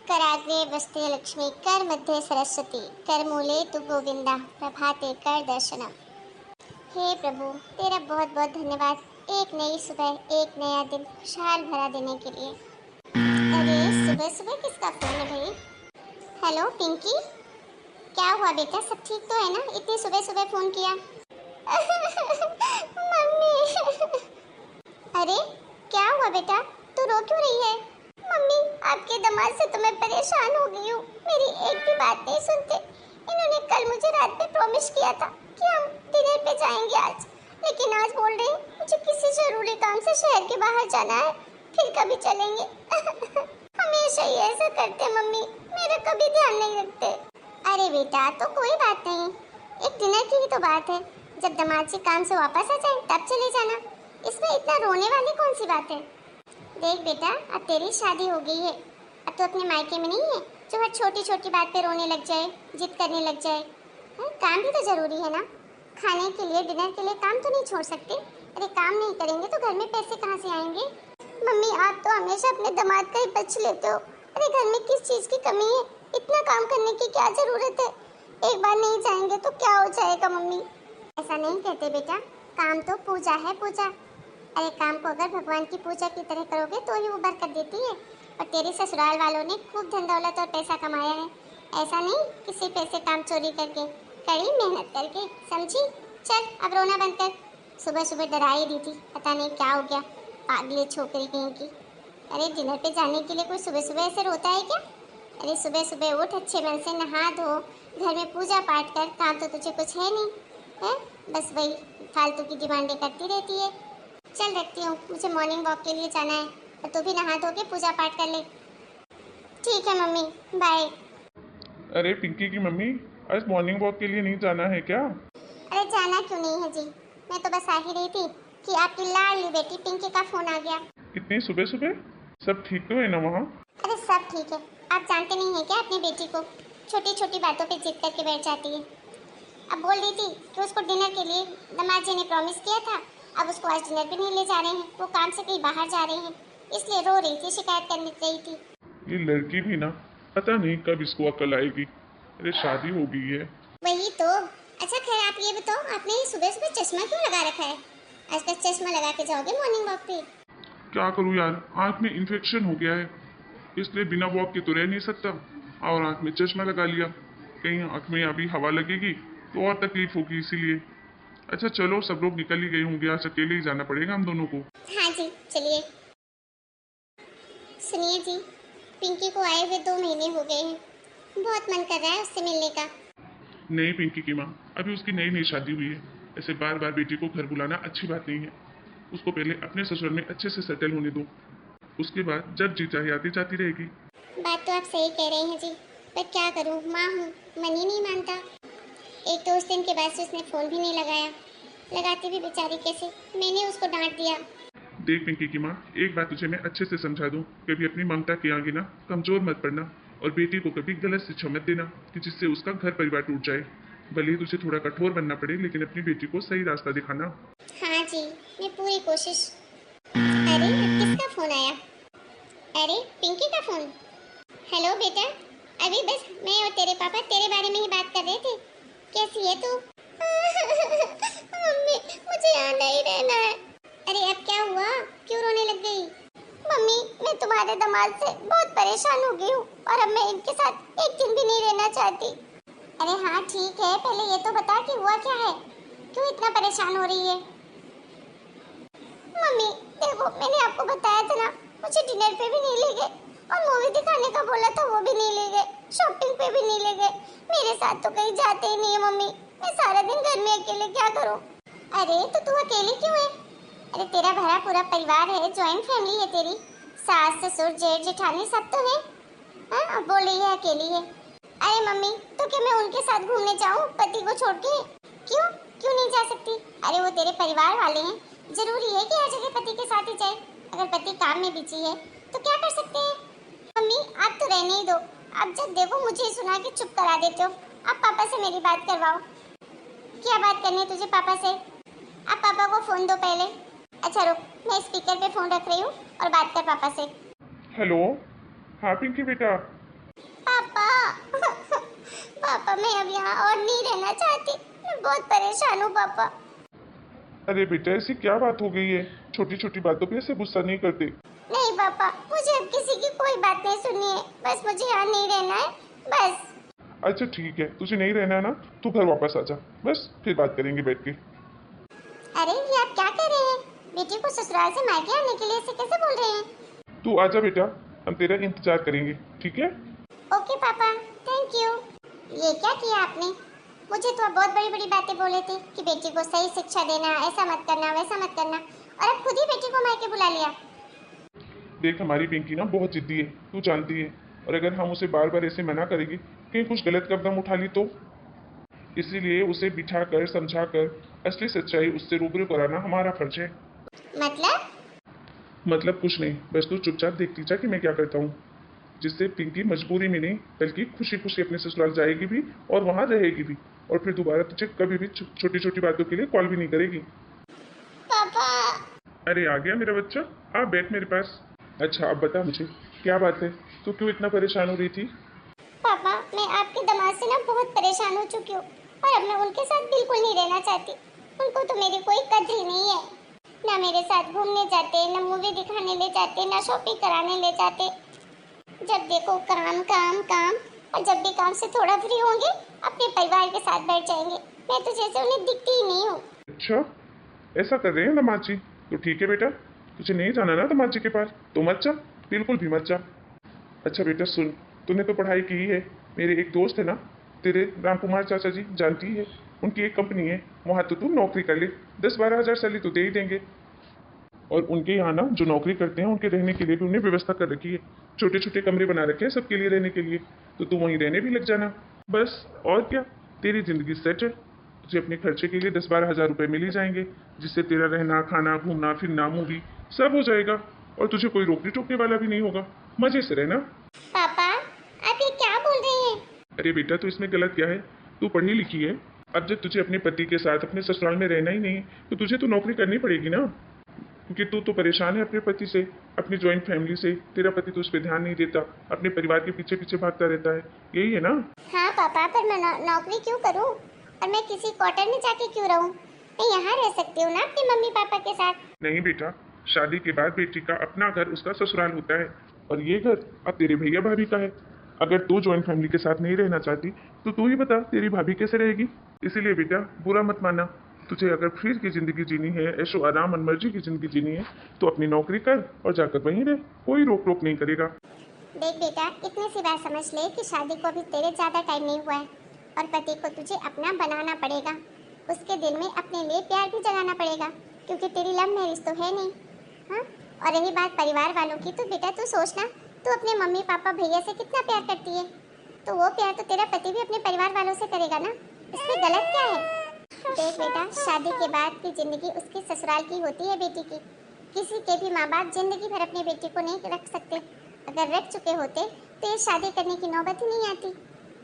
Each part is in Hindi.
कराग्रे वस्ते लक्ष्मी कर मध्ये सरस्वती कर मूले तु गोविंदा प्रभाते कर दर्शनम। हे प्रभु, तेरा बहुत बहुत धन्यवाद एक नई सुबह, एक नया दिन खुशहाल भरा देने के लिए। अरे सुबह सुबह किसका फोन है भाई? हेलो पिंकी, क्या हुआ बेटा, सब ठीक तो है ना? इतनी सुबह सुबह फोन किया। मम्मी। अरे क्या हुआ बेटा, तू रो क्यों रही है? मम्मी, आपके दामाद से तो मैं परेशान हो गई हूँ। मेरी एक भी बात नहीं सुनते। इन्होंने कल मुझे रात में प्रॉमिस किया था कि हम डिनर पे जाएंगे आज, लेकिन आज बोल रहे हैं मुझे किसी जरूरी काम से शहर के बाहर जाना है, फिर कभी चलेंगे। हमेशा ही ऐसा करते मम्मी, मेरा कभी ध्यान नहीं रखते। अरे बेटा तो कोई बात नहीं, एक डिनर की ही तो बात है। जब दामाद जी काम से वापस आ जाए तब चले जाना, इसमें इतना रोने वाली कौन सी बात है? देख बेटा, अब तेरी शादी हो गई है, अब तो अपने मायके में नहीं है जो हर छोटी छोटी बात पे रोने लग जाए, जिद करने लग जाए। काम भी तो जरूरी है ना, खाने के लिए डिनर के लिए काम तो नहीं छोड़ सकते। अरे काम नहीं करेंगे तो घर में पैसे कहाँ से आएंगे? मम्मी, आप तो हमेशा अपने दामाद का ही पक्ष लेते हो। अरे घर में किस चीज की कमी है? इतना काम करने की क्या जरूरत है? एक बार नहीं जाएंगे तो क्या हो जाएगा मम्मी? ऐसा नहीं कहते बेटा, काम तो पूजा है, पूजा। अरे काम को अगर भगवान की पूजा की तरह करोगे तो ही वो बरकत देती है। और तेरे ससुराल वालों ने खूब धन दौलत और पैसा कमाया है, ऐसा नहीं किसी पैसे काम चोरी करके, कड़ी मेहनत करके, समझी? चल अब रोना बंद कर। सुबह सुबह डरा ही दी थी, पता नहीं क्या हो गया, पागली छोकरी कहीं की। अरे डिनर पे जाने के लिए कोई सुबह सुबह ऐसे रोता है क्या? अरे सुबह सुबह उठ, अच्छे मन से नहा धो, घर में पूजा पाठ कर, काम तो तुझे कुछ है नहीं है, बस वही फालतू की डिमांडें करती रहती है। चल रखती हूँ, मुझे मॉर्निंग वॉक के लिए जाना है, और तू भी नहा धो के पूजा पाठ कर ले। ठीक है मम्मी, बाय। अरे पिंकी की मम्मी, आज मॉर्निंग वॉक के लिए नहीं जाना है क्या? अरे जाना क्यों नहीं है जी, मैं तो बस आ ही रही थी कि आपकी लाडली बेटी पिंकी का फोन आ गया। इतनी सुबह सुबह? सब ठीक तो है ना वहाँ? अरे सब ठीक है, आप जानते नहीं हैं क्या अपनी बेटी को, छोटी छोटी बातों पे जिद करके बैठ जाती है। अब बोल रही थी कि उसको डिनर के लिए दामाद जी ने प्रॉमिस किया था, अब उसको आज डिनर पे नहीं ले जा रहे हैं, वो काम से कहीं बाहर जा रहे हैं, इसलिए रो रही थी, शिकायत करने रही थी। ये लड़की भी ना, पता नहीं कब इसको अकल आएगी। अरे शादी हो गई है। वही तो। अच्छा खैर आप ये बताओ, आपने ये सुबह सुबह चश्मा क्यों लगा रखा है? आज तक चश्मा लगा के जाओगे मॉर्निंग वॉक पे? क्या करूँ यार, आँख में इन्फेक्शन हो गया है, इसलिए बिना वॉक के तो रह नहीं सकता, और आँख में चश्मा लगा लिया। कहीं आँख में अभी हवा लगेगी तो और तकलीफ होगी, इसीलिए। अच्छा चलो, सब लोग निकल ही गए होंगे, आज अकेले ही जाना पड़ेगा हम दोनों को। हाँ जी चलिए। सुनिए जी, पिंकी को आए हुए 2 महीने हो गए हैं, बहुत मन कर रहा है उससे मिलने का। नहीं पिंकी की माँ, अभी उसकी नई नई शादी हुई है, ऐसे बार बार बेटी को घर बुलाना अच्छी बात नहीं है। उसको पहले अपने ससुराल में अच्छे से सेटल होने दो, उसके बाद जब जी चाहे आती जाती रहेगी। बात तो आप सही कह रहे हैं जी, पर क्या करूँ, माँ हूँ, मन ही नहीं मानता। एक तो उस दिन के बाद से उसने फ़ोन भी नहीं लगाया, लगाती भी बेचारी कैसे, मैंने उसको डांट दिया। देख पिंकी की माँ, एक बात तुझे मैं अच्छे से समझा दूँ, कभी अपनी ममता के आगे ना कमजोर मत पड़ना, और बेटी को कभी गलत शिक्षा मत देना कि जिससे उसका घर परिवार टूट जाए। भले ही तुझे थोड़ा कठोर बनना पड़े, लेकिन अपनी बेटी को सही रास्ता दिखाना। हाँ जी, मैं पूरी कोशिश। अरे किसका फ़ोन आया? अरे पिंकी का फ़ोन। हेलो बेटा, अभी बस मैं और तेरे पापा तेरे बारे में ही बात कर रहे थे, कैसी है तू? मम्मी, मुझे यहाँ नहीं रहना है। अरे अब क्या हुआ, क्यों रोने लग गई? मम्मी, मैं तुम्हारे दामाद से बहुत परेशान हो गई हूँ, और अब मैं इनके साथ एक दिन भी नहीं रहना चाहती। अरे हाँ ठीक है, पहले ये तो बता कि हुआ क्या है, क्यों इतना परेशान हो रही है? मम्मी देखो, मैंने आपको बताया था ना, मुझे डिनर पे भी नहीं ले गए, और मूवी दिखाने का बोला था वो भी नहीं ले गए, शॉपिंग पे भी नहीं ले गए। मेरे साथ तो कहीं जाते ही नहीं है मम्मी, मैं सारा दिन घर में अकेले क्या करूं? अरे तो तू अकेली क्यों है? अरे तेरा भरा पूरा परिवार है, जॉइंट फैमिली है तेरी, सास ससुर जेठ जेठानी सब तो है। हाँ अब बोल रही है अकेली है। अरे मम्मी, तो क्या मैं उनके साथ घूमने जाऊं पति को छोड़ के? क्यों क्यों नहीं जा सकती? अरे वो तेरे परिवार वाले हैं, जरूरी है कि हर जगह पति के साथ ही जाए? अगर पति काम में बिजी है तो क्या कर सकते हैं? मम्मी आप तो रहने ही दो, आप जब देखो मुझे ही सुना के चुप करा देते हो। आप पापा से मेरी बात करवाओ। क्या बात करनी है तुझे पापा से? आप पापा को फोन दो पहले। अच्छा रुक, मैं स्पीकर पे फोन रख रही हूँ और बात कर पापा से। हेलो। हाँ पिंकी बेटा, पापा मैं अब यहाँ और नहीं रहना चाहती, मैं बहुत परेशान हूँ पापा। अरे बेटा, ऐसी क्या बात हो गई है? छोटी छोटी बातों पे ऐसे गुस्सा नहीं करते। नहीं पापा, मुझे अब किसी की कोई बात नहीं सुननी है, बस मुझे यहाँ नहीं रहना है, बस। अच्छा ठीक है, तुझे नहीं रहना है ना, तू घर वापस आ जा, बस फिर बात करेंगे बैठ के। अरे ये आप क्या कह रहे हैं? बेटी को ससुराल से मायके आने के लिए ऐसे कैसे बोल रहे हैं? तू आ जा बेटा, हम तेरा इंतजार करेंगे, ठीक है? ओके पापा, थैंक यू। ये क्या किया आपने? मुझे तो आप बहुत बड़ी बड़ी बातें बोले थे कि बेटी को सही शिक्षा देना, ऐसा मत करना, वैसा मत करना, और अब खुद ही बेटी को मायके बुला लिया। देख, हमारी पिंकी ना बहुत जिद्दी है, तू जानती है, और अगर हम उसे बार बार ऐसे मना करेंगे कहीं कुछ गलत कदम उठा ली तो, इसीलिए उसे बिठा कर समझा कर असली सच्चाई उससे रूबरू कराना हमारा फर्ज है। मतलब कुछ नहीं, बस तू चुपचाप देखती जा कि मैं क्या करता हूँ, जिससे पिंकी मजबूरी में नहीं बल्कि खुशी खुशी अपने ससुराल जाएगी भी और वहाँ रहेगी भी, और फिर दोबारा तुझे कभी भी छोटी छोटी बातों के लिए कॉल भी नहीं करेगी। पापा। अरे आ गया मेरा बच्चा, आ बैठ मेरे पास। अच्छा अब बता मुझे क्या बात है, तू क्यों इतना परेशान हो रही थी? पापा मैं आपके दामाद से ना बहुत परेशान हो चुकी हूँ, और अब मैं उनके साथ बिल्कुल नहीं रहना चाहती। उनको तो मेरी कोई कद्र ही नहीं है, ना मेरे साथ घूमने जाते, ना मूवी दिखाने ले जाते, ना शॉपिंग कराने ले जाते। जब देखो काम काम काम, और जब भी काम से थोड़ा फ्री होंगे अपने परिवार के साथ बैठ जाएंगे। मैं तो जैसे उन्हें दिखती ही नहीं हूँ। अच्छा ऐसा कर रहे हैं दामाद जी, तो ठीक है बेटा, तुझे नहीं जाना ना दामाद जी के पास तो मत जा, बिल्कुल भी मत जा। अच्छा बेटा सुन, तूने तो पढ़ाई की ही है, मेरे एक दोस्त है ना तेरे राम कुमार चाचा जी, जानती है, उनकी एक कंपनी है, वहाँ तो तू नौकरी कर ले, 10-12 हज़ार सैलरी तो दे ही देंगे। और उनके यहाँ ना जो नौकरी करते हैं उनके रहने के लिए भी उन्हें व्यवस्था कर रखी है, छोटे छोटे कमरे बना रखे हैं सबके लिए रहने के लिए, तो तू वहीं रहने भी लग जाना बस। और क्या, तेरी ज़िंदगी सेट है, तुझे अपने खर्चे के लिए 10-12 हज़ार रुपये मिल ही जाएंगे, जिससे तेरा रहना खाना घूमना फिरना मूवी सब हो जाएगा, और तुझे कोई रोकने टोकने वाला भी नहीं होगा, मज़े से रहना। पापा आप ये क्या बोल रहे हैं? अरे बेटा, तो इसमें गलत क्या है, तू पढ़ी लिखी है, अब जब तुझे अपने पति के साथ अपने ससुराल में रहना ही नहीं तो तुझे तो नौकरी करनी पड़ेगी ना, क्योंकि तू तो परेशान है अपने पति से, अपनी जॉइंट फैमिली से, तेरा पति तो उस पर ध्यान नहीं देता, अपने परिवार के पीछे पीछे भागता रहता है, यही है ना? हाँ पापा, पर मैं नौकरी क्यों करूँ, और मैं किसी क्वार्टर में जाके क्यों रहूँ? मैं यहाँ रह सकती हूँ ना अपने मम्मी पापा के साथ। नहीं बेटा, शादी के बाद बेटी का अपना घर उसका ससुराल होता है, और ये घर अब तेरे भैया भाभी का है। अगर तू जॉइंट फैमिली के साथ नहीं रहना चाहती तो तू ही बता तेरी भाभी कैसे रहेगी। इसीलिए बेटा बुरा मत मानना, तुझे अगर फ्री की ज़िंदगी जीनी है, ऐशो आराम मनमर्जी की ज़िंदगी जीनी है, तो अपनी नौकरी कर और जाकर वहीं रह, कोई रोक टोक नहीं करेगा। देख बेटा, इतनी सी बात समझ ले कि शादी को अभी तेरे ज़्यादा टाइम नहीं हुआ है, और पति को तुझे अपना बनाना पड़ेगा, उसके दिल में अपने लिए प्यार भी जगाना पड़ेगा, क्योंकि तेरी लव मैरिज तो है नहीं। हाँ, और रही बात परिवार वालों की, तो बेटा तू सोचना, तू अपने मम्मी पापा भैया से कितना प्यार करती है, तो वो प्यार तो तेरा पति भी अपने परिवार वालों से करेगा ना, इसमें गलत क्या है? देख बेटा, शादी के बाद की जिंदगी उसकी ससुराल की होती है बेटी की, किसी के भी माँ बाप जिंदगी भर अपनी बेटी को नहीं रख सकते, अगर रख चुके होते तो ये शादी करने की नौबत ही नहीं आती।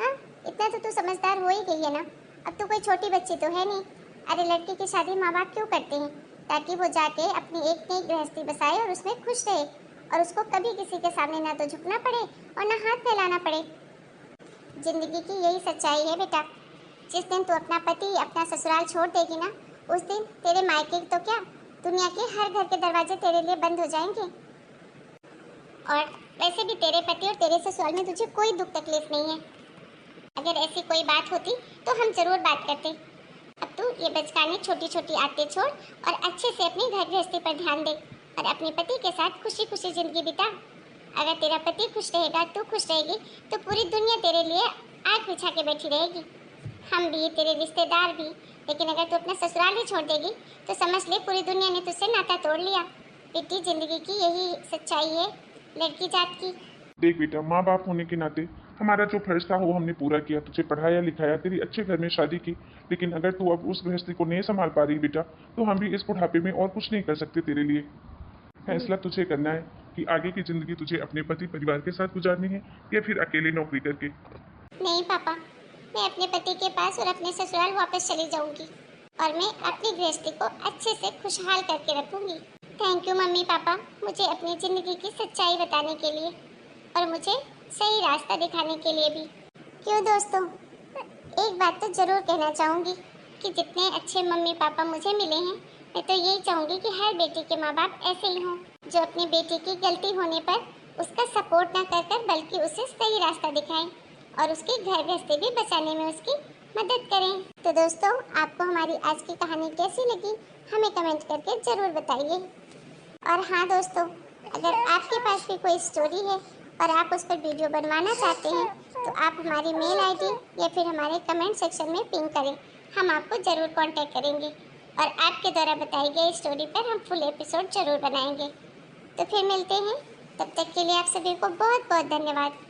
हाँ, इतना तो तू समझदार हो ही गई है ना, अब तो कोई छोटी बच्ची तो है नहीं। अरे लड़की की शादी माँ बाप क्यों करते हैं? ताकि वो जाके अपनी एक नई गृहस्थी बसाए और उसमें खुश रहे, और उसको कभी किसी के सामने ना तो झुकना पड़े और ना हाथ फैलाना पड़े। जिंदगी की यही सच्चाई है बेटा, जिस दिन तू अपना पति अपना ससुराल छोड़ देगी ना, उस दिन तेरे मायके तो क्या, दुनिया के हर घर के दरवाजे तेरे लिए बंद हो जाएंगे। और वैसे भी तेरे पति और तेरे ससुराल में तुझे कोई दुख तकलीफ नहीं है। अगर ऐसी कोई बात होती तो हम जरूर बात करते। अब तू ये बचकाने छोटी छोटी आदतें छोड़ और अच्छे से अपनी घर गृहस्थी पर ध्यान दे, और अपने पति के साथ खुशी खुशी जिंदगी बिता। अगर तेरा पति खुश रहेगा, तू खुश रहेगी, तो पूरी दुनिया तेरे लिए आग बिछा के बैठी रहेगी, हम भी तेरे रिश्तेदार भी। लेकिन अगर तू अपना ससुराल ही छोड़ देगी तो समझ ले पूरी दुनिया ने तुझसे नाता तोड़ लिया। बेटी, जिंदगी की यही सच्चाई है लड़की जात की। देख बेटा, माँ बाप होने के नाते हमारा जो फर्ज था वो हमने पूरा किया, तुझे पढ़ाया लिखाया, तेरी अच्छे घर में शादी की, लेकिन अगर तू अब उस गृहस्थी को नहीं संभाल पा रही बेटा, तो हम भी इस बुढ़ापे में और कुछ नहीं कर सकते तेरे लिए। फैसला तुझे करना है कि आगे की जिंदगी तुझे अपने पति परिवार के साथ गुजारनी है या फिर अकेले नौकरी करके। नहीं पापा, मैं अपने पति के पास और अपने ससुराल वापस चली जाऊंगी, और मैं अपनी गृहस्थी को अच्छे से खुशहाल करके रखूंगी। थैंक यू मम्मी पापा, मुझे अपनी जिंदगी की सच्चाई बताने के लिए और मुझे सही रास्ता दिखाने के लिए भी। क्यों दोस्तों, एक बात तो जरूर कहना चाहूँगी कि जितने अच्छे मम्मी पापा मुझे मिले हैं, मैं तो यही चाहूँगी कि हर बेटी के माँ बाप ऐसे ही हों, जो अपनी बेटी की गलती होने पर उसका सपोर्ट ना कर कर बल्कि उसे सही रास्ता दिखाएं और उसके घर गृहस्थी भी बचाने में उसकी मदद करें। तो दोस्तों, आपको हमारी आज की कहानी कैसी लगी हमें कमेंट करके ज़रूर बताइए। और हाँ दोस्तों, अगर आपके पास भी कोई स्टोरी है और आप उस पर वीडियो बनवाना चाहते हैं तो आप हमारी मेल आईडी या फिर हमारे कमेंट सेक्शन में पिन करें, हम आपको ज़रूर कांटेक्ट करेंगे और आपके द्वारा बताई गई स्टोरी पर हम फुल एपिसोड ज़रूर बनाएंगे। तो फिर मिलते हैं, तब तक के लिए आप सभी को बहुत बहुत धन्यवाद।